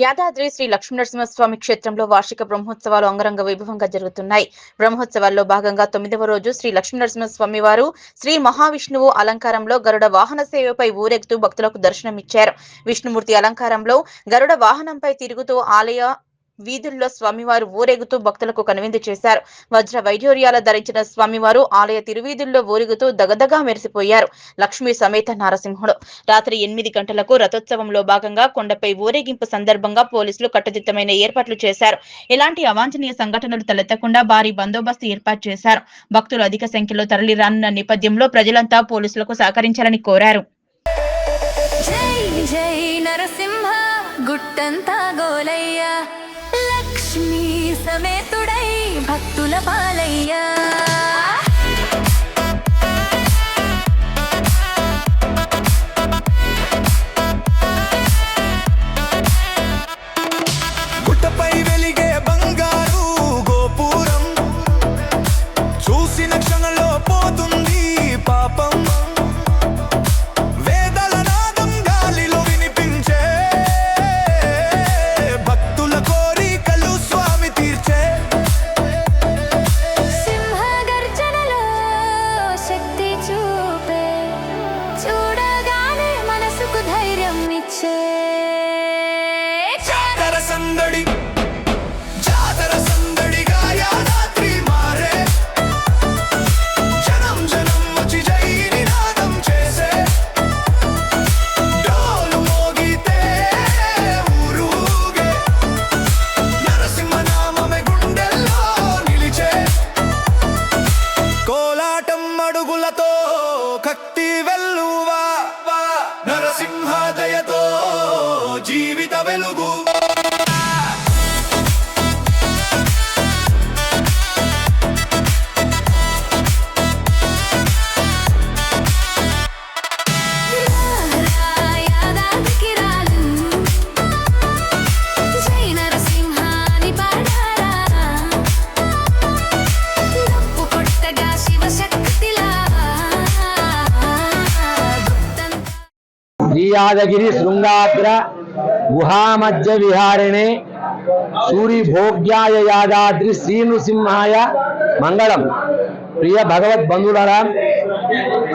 యాదాద్రి శ్రీ లక్ష్మీనరసింహస్వామి క్షేత్రంలో వార్షిక బ్రహ్మోత్సవాలు అంగరంగ వైభవంగా జరుగుతున్నాయి. బ్రహ్మోత్సవాల్లో భాగంగా 9వ రోజు శ్రీ లక్ష్మీనరసింహస్వామి వారు శ్రీ మహావిష్ణువు అలంకారంలో గరుడ వాహన సేవపై ఊరేగుతూ భక్తులకు దర్శనమిచ్చారు. విష్ణుమూర్తి అలంకారంలో గరుడ వాహనంపై తిరుగుతూ ఆలయ వీధుల్లో స్వామివారు ఊరేగుతూ భక్తులకు కనువిందు చేశారు. వజ్ర వైఢూర్యాల ధరించిన స్వామివారు ఆలయ తిరువీధుల్లో ఊరేగుతూ దగదగా మెరిసిపోయారు. లక్ష్మీ సమేత నారసింహుడు. రాత్రి 8 గంటలకు రథోత్సవంలో భాగంగా కొండపై ఊరేగింపు సందర్భంగా పోలీసులు కట్టుదిట్టమైన ఏర్పాట్లు చేశారు. ఎలాంటి అవాంఛనీయ సంఘటనలు తలెత్తకుండా భారీ బందోబస్తు ఏర్పాటు చేశారు. భక్తులు అధిక సంఖ్యలో తరలి రానున్న నేపథ్యంలో ప్రజలంతా పోలీసులకు సహకరించాలని కోరారు. లక్ష్మీ సమేతుడై భక్తుల పాలయ్యా. గుట్టపై వెలిగే బంగారు గోపురం చూసిన క్షణంలో పోతుంది పాపం. వేదల నాదం గాలిలో వినిపించే భక్తుల కోరికలు స్వామి తీర్చే. సింహ గర్జనలో శక్తి చూపే చూడగానే మనసుకు ధైర్యం ఇచ్చే. జాతర సందడిగా యాదాద్రి మారే. జనం జనం వచ్చి జై నినాదం చేసే. డోలు మోగితే ఊరూగే నరసింహ నామమే గుండెల్లో నిలిచే. కోలాటం అడుగులతో కత్తి వెల్లువా నరసింహ దయతో జీవిత వెలుగు. యాదగిరి శృంగాగ్ర గుహామధ్య విహారిణే సూరి భోగ్యాయ యాదాద్రి శ్రీ నృసింహాయ మంగళం. ప్రియ భగవద్ బంధువులారా,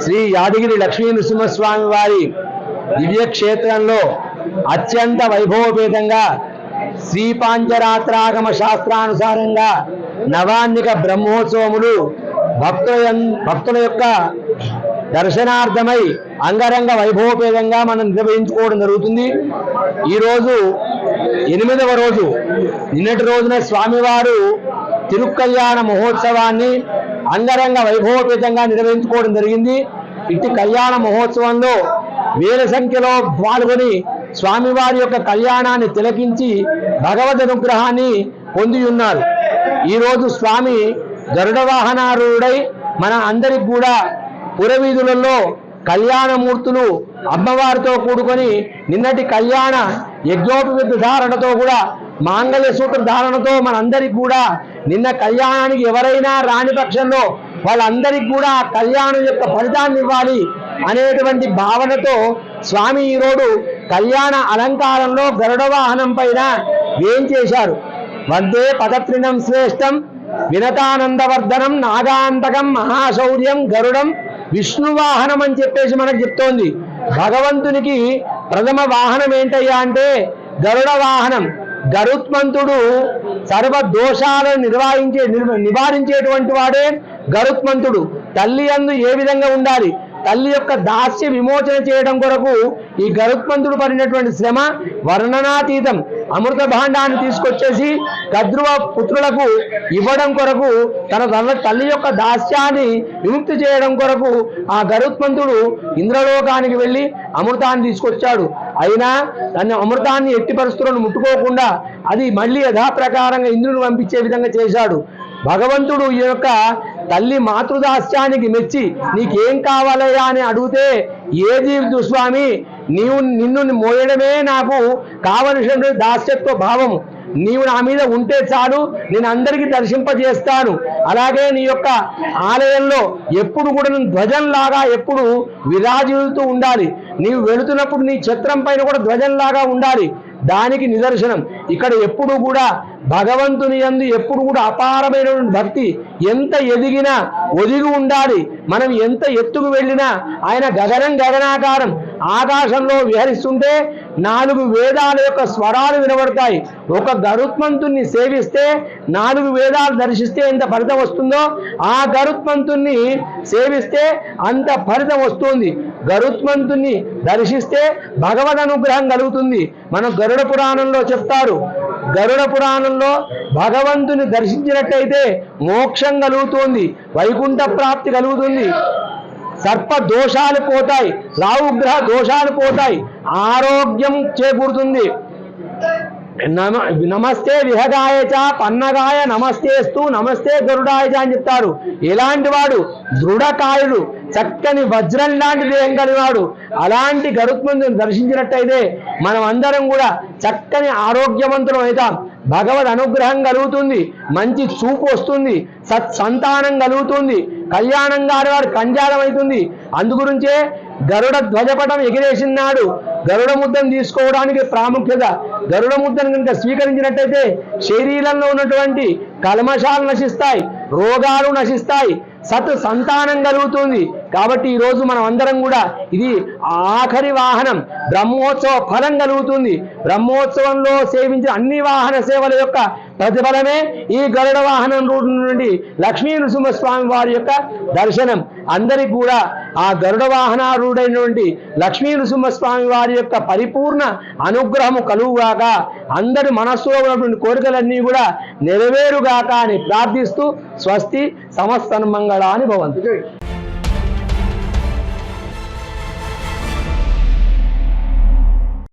శ్రీ యాదగిరి లక్ష్మీ నృసింహస్వామి వారి దివ్యక్షేత్రంలో అత్యంత వైభవపేతంగా శ్రీపాంచరాత్రాగమ శాస్త్రానుసారంగా నవాన్నిక బ్రహ్మోత్సవములు భక్తుల యొక్క దర్శనార్థమై అంగరంగ వైభవపేతంగా మనం నిర్వహించుకోవడం జరుగుతుంది. ఈరోజు 8వ రోజు. నిన్నటి రోజున స్వామివారు తిరుకల్యాణ మహోత్సవాన్ని అంగరంగ వైభవపేతంగా నిర్వహించుకోవడం జరిగింది. ఇట్టి కళ్యాణ మహోత్సవంలో వేల సంఖ్యలో పాల్గొని స్వామివారి యొక్క కళ్యాణాన్ని తిలకించి భగవద్ అనుగ్రహాన్ని పొంది ఉన్నారు. ఈరోజు స్వామి గరుడ వాహనారూఢై మన అందరికి కూడా పురవీధులలో కళ్యాణమూర్తులు అమ్మవారితో కూడుకొని నిన్నటి కళ్యాణ యజ్ఞోపవిత ధారణతో కూడా మాంగళ్య సూత్ర ధారణతో మనందరికి కూడా నిన్న కళ్యాణానికి ఎవరైనా రాని పక్షంలో వాళ్ళందరికీ కూడా కళ్యాణం యొక్క ఫలితాన్ని ఇవ్వాలి అనేటువంటి భావనతో స్వామి ఈరోజు కళ్యాణ అలంకారంలో గరుడ వాహనం పైన వేంచేశారు. వందే పదత్రినం శ్రేష్టం వినతానందవర్ధనం నాగాంతకం మహాశౌర్యం గరుడం విష్ణువాహనం అని చెప్పేసి మనకు చెప్తోంది. భగవంతునికి ప్రథమ వాహనం ఏంటయ్యా అంటే గరుడ వాహనం. గరుత్మంతుడు సర్వ దోషాలను నివారించేటువంటి వాడే గరుత్మంతుడు. తల్లి యందు ఏ విధంగా ఉండాలి, తల్లి యొక్క దాస్య విమోచన చేయడం కొరకు ఈ గరుత్మంతుడు పడినటువంటి శ్రమ వర్ణనాతీతం. అమృత భాండాన్ని తీసుకొచ్చేసి కద్రువ పుత్రులకు ఇవ్వడం కొరకు తన తల్లి యొక్క దాస్యాన్ని విముక్తి చేయడం కొరకు ఆ గరుత్మంతుడు ఇంద్రలోకానికి వెళ్ళి అమృతాన్ని తీసుకొచ్చాడు. అయినా దాన్ని అమృతాన్ని ఎట్టి పరిస్థితులను ముట్టుకోకుండా అది మళ్ళీ యథాప్రకారంగా ఇంద్రుని పంపించే విధంగా చేశాడు. భగవంతుడు ఈ యొక్క తల్లి మాతృదాస్యానికి మెచ్చి నీకేం కావాలయ్యా అని అడిగితే ఏది స్వామి నిన్ను మోయడమే నాకు కావలసిన దాస్యత్వ భావము. నీవు నా మీద ఉంటే చాలు, నేను అందరికీ దర్శింపజేస్తాను. అలాగే నీ యొక్క ఆలయంలో ఎప్పుడు కూడా ధ్వజంలాగా ఎప్పుడు విరాజిల్లుతూ ఉండాలి. నీవు వెళుతున్నప్పుడు నీ ఛత్రం పైన కూడా ధ్వజంలాగా ఉండాలి. దానికి నిదర్శనం. ఇక్కడ ఎప్పుడు కూడా భగవంతుని యందు ఎప్పుడు కూడా అపారమైనటువంటి భక్తి. ఎంత ఎదిగినా ఒదిగి ఉండాలి. మనం ఎంత ఎత్తుకు వెళ్ళినా ఆయన గగనాకారం ఆకాశంలో విహరిస్తుంటే 4 వేదాల యొక్క స్వరాలు వినబడతాయి. ఒక గరుత్మంతుణ్ణి సేవిస్తే 4 వేదాలు దర్శిస్తే ఎంత ఫలితం వస్తుందో ఆ గరుత్మంతుణ్ణి సేవిస్తే అంత ఫలితం వస్తుంది. గరుత్మంతుణ్ణి దర్శిస్తే భగవద్ అనుగ్రహం కలుగుతుంది. మనం గరుడ పురాణంలో చెప్తారు. గరుడ పురాణంలో భగవంతుని దర్శించినట్టయితే మోక్షం కలుగుతుంది, వైకుంఠ ప్రాప్తి కలుగుతుంది, సర్ప దోషాలు పోతాయి, రాహుగ్రహ దోషాలు పోతాయి, ఆరోగ్యం చేకూరుతుంది. నమస్తే విహగాయ చ పన్నగాయ నమస్తేస్తు నమస్తే గరుడాయ చ అని చెప్తారు. ఎలాంటి వాడు? దృఢకాయుడు, చక్కని వజ్రం లాంటి దేహం కలిగినాడు. అలాంటి గరుత్మంతుని దర్శించినట్టయితే మనం అందరం కూడా చక్కని ఆరోగ్యవంతులం అవుతాం. భగవద్ అనుగ్రహం కలుగుతుంది, మంచి చూపు వస్తుంది, సత్సంతానం కలుగుతుంది, కళ్యాణం గారి వారు కంజాలం అవుతుంది. అందుగురించే గరుడ ధ్వజపటం ఎగిరేసినాడు. గరుడ ముద్దను తీసుకోవడానికి ప్రాముఖ్యత. గరుడ ముద్దను కనుక స్వీకరించినట్టయితే శరీరంలో ఉన్నటువంటి కల్మషాలు నశిస్తాయి, రోగాలు నశిస్తాయి, సత్ సంతానం కలుగుతుంది. కాబట్టి ఈరోజు మనం అందరం కూడా ఇది ఆఖరి వాహనం, బ్రహ్మోత్సవ ఫలం కలుగుతుంది. బ్రహ్మోత్సవంలో సేవించిన అన్ని వాహన సేవల యొక్క ప్రతిఫలమే ఈ గరుడ వాహనం రూటు నుండి లక్ష్మీ నృసింహస్వామి వారి యొక్క దర్శనం. అందరికి కూడా ఆ గరుడ వాహనారూఢైనటువంటి లక్ష్మీ నృసింహస్వామి వారి యొక్క పరిపూర్ణ అనుగ్రహము కలుగుగాక, అందరి మనస్సులో ఉన్నటువంటి కోరికలన్నీ కూడా నెరవేరుగాక అని ప్రార్థిస్తూ స్వస్తి సమస్తన్మంగళాని భవంతు.